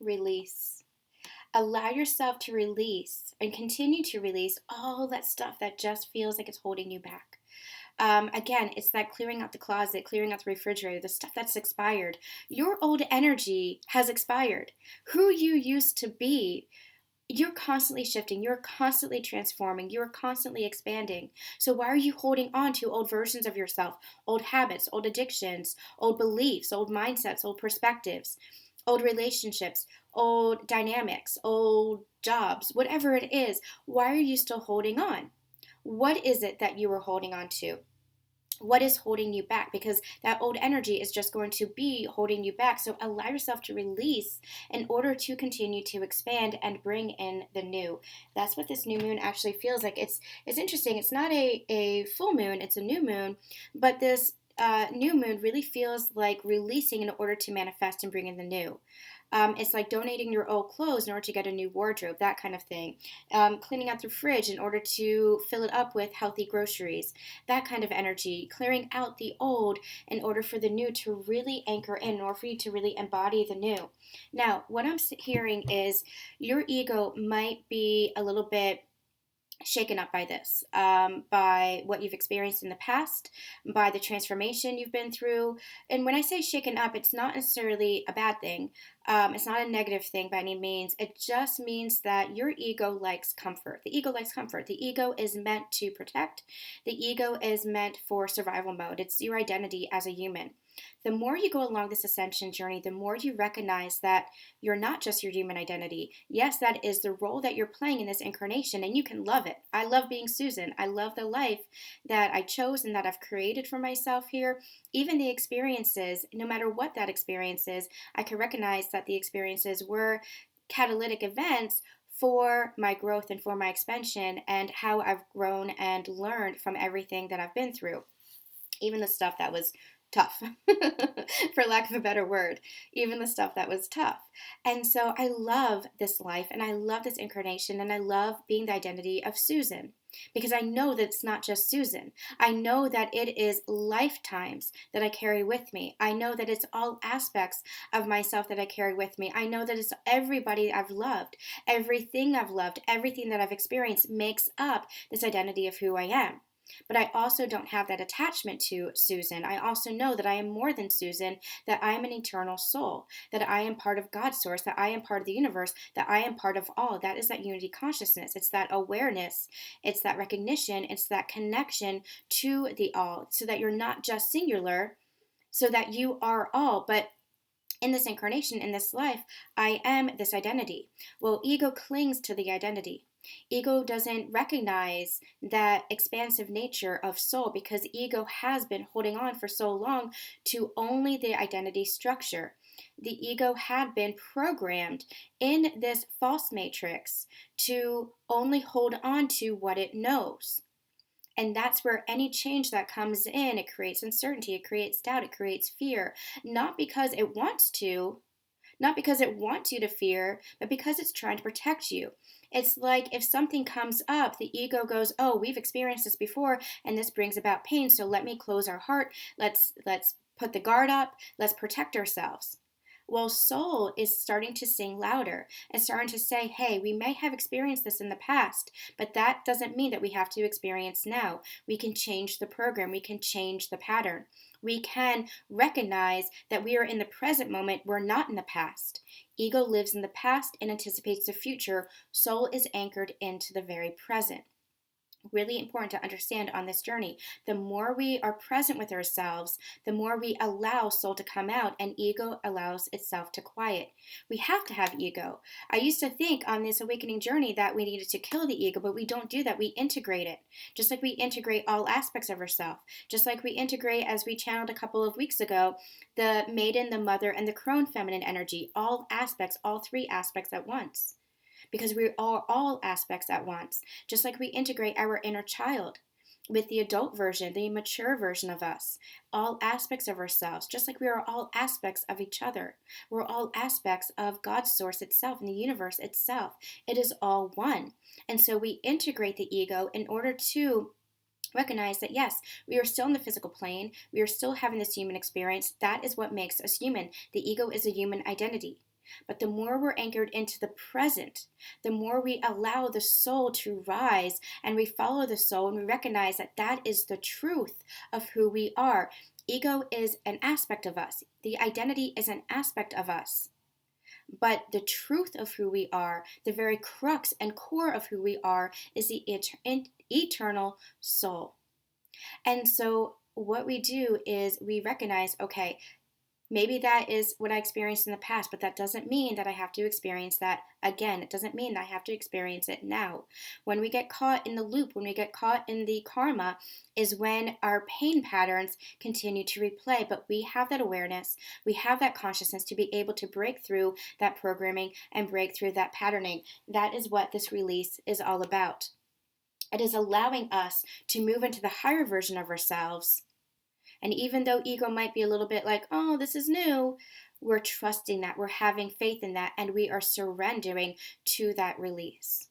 Release. Allow yourself to release and continue to release all that stuff that just feels like it's holding you back. Again, it's that clearing out the closet, clearing out the refrigerator, the stuff that's expired. Your old energy has expired. Who you used to be, you're constantly shifting, you're constantly transforming, you're constantly expanding. So why are you holding on to old versions of yourself, old habits, old addictions, old beliefs, old mindsets, old perspectives, old relationships, old dynamics, old jobs, whatever it is? Why are you still holding on? What is it that you are holding on to? What is holding you back? Because that old energy is just going to be holding you back. So allow yourself to release in order to continue to expand and bring in the new. That's what this new moon actually feels like. It's interesting. It's not a full moon, it's a new moon, but this new moon really feels like releasing in order to manifest and bring in the new. It's like donating your old clothes in order to get a new wardrobe, that kind of thing. Cleaning out the fridge in order to fill it up with healthy groceries, that kind of energy. Clearing out the old in order for the new to really anchor in order for you to really embody the new. Now, what I'm hearing is your ego might be a little bit shaken up by this, by what you've experienced in the past, by the transformation you've been through. And when I say shaken up, it's not necessarily a bad thing. It's not a negative thing by any means. It just means that your ego likes comfort. The ego likes comfort. The ego is meant to protect. The ego is meant for survival mode. It's your identity as a human. The more you go along this ascension journey, the more you recognize that you're not just your human identity. Yes, that is the role that you're playing in this incarnation, and you can love it. I love being Susan. I love the life that I chose and that I've created for myself here. Even the experiences, no matter what that experience is, I can recognize that the experiences were catalytic events for my growth and for my expansion and how I've grown and learned from everything that I've been through. Even the stuff that was tough, for lack of a better word, even the stuff that was tough. And so I love this life and I love this incarnation and I love being the identity of Susan because I know that it's not just Susan. I know that it is lifetimes that I carry with me. I know that it's all aspects of myself that I carry with me. I know that it's everybody I've loved, everything I've loved, everything that I've experienced makes up this identity of who I am. But I also don't have that attachment to Susan. I also know that I am more than Susan, that I am an eternal soul, that I am part of God's source, that I am part of the universe, that I am part of all. That is that unity consciousness. It's that awareness. It's that recognition. It's that connection to the all, so that you're not just singular, so that you are all. But in this incarnation, in this life, I am this identity. Well, ego clings to the identity. Ego doesn't recognize that expansive nature of soul because ego has been holding on for so long to only the identity structure. The ego had been programmed in this false matrix to only hold on to what it knows. And that's where any change that comes in, it creates uncertainty, it creates doubt, it creates fear. Not because it wants to, not because it wants you to fear, but because it's trying to protect you. It's like if something comes up, the ego goes, "Oh, we've experienced this before, and this brings about pain. So let me close our heart. Let's put the guard up. Let's protect ourselves." Well, soul is starting to sing louder and starting to say, hey, we may have experienced this in the past, but that doesn't mean that we have to experience now. We can change the program. We can change the pattern. We can recognize that we are in the present moment. We're not in the past. Ego lives in the past and anticipates the future. Soul is anchored into the very present. Really important to understand on this journey. The more we are present with ourselves, the more we allow soul to come out and ego allows itself to quiet. We have to have ego. I used to think on this awakening journey that we needed to kill the ego, but we don't do that. We integrate it. Just like we integrate all aspects of ourselves. Just like we integrate, as we channeled a couple of weeks ago, the maiden, the mother, and the crone feminine energy. All aspects, all three aspects at once, because we are all aspects at once, just like we integrate our inner child with the adult version, the mature version of us, all aspects of ourselves, just like we are all aspects of each other. We're all aspects of God's source itself and the universe itself. It is all one. And so we integrate the ego in order to recognize that yes, we are still in the physical plane. We are still having this human experience. That is what makes us human. The ego is a human identity. But the more we're anchored into the present, the more we allow the soul to rise, and we follow the soul and we recognize that that is the truth of who we are. Ego is an aspect of us, the identity is an aspect of us. But the truth of who we are, the very crux and core of who we are, is the eternal soul. And so, what we do is we recognize, okay, maybe that is what I experienced in the past, but that doesn't mean that I have to experience that again. It doesn't mean that I have to experience it now. When we get caught in the loop, when we get caught in the karma, is when our pain patterns continue to replay. But we have that awareness, we have that consciousness to be able to break through that programming and break through that patterning. That is what this release is all about. It is allowing us to move into the higher version of ourselves. And even though ego might be a little bit like, oh, this is new, we're trusting that, we're having faith in that, and we are surrendering to that release.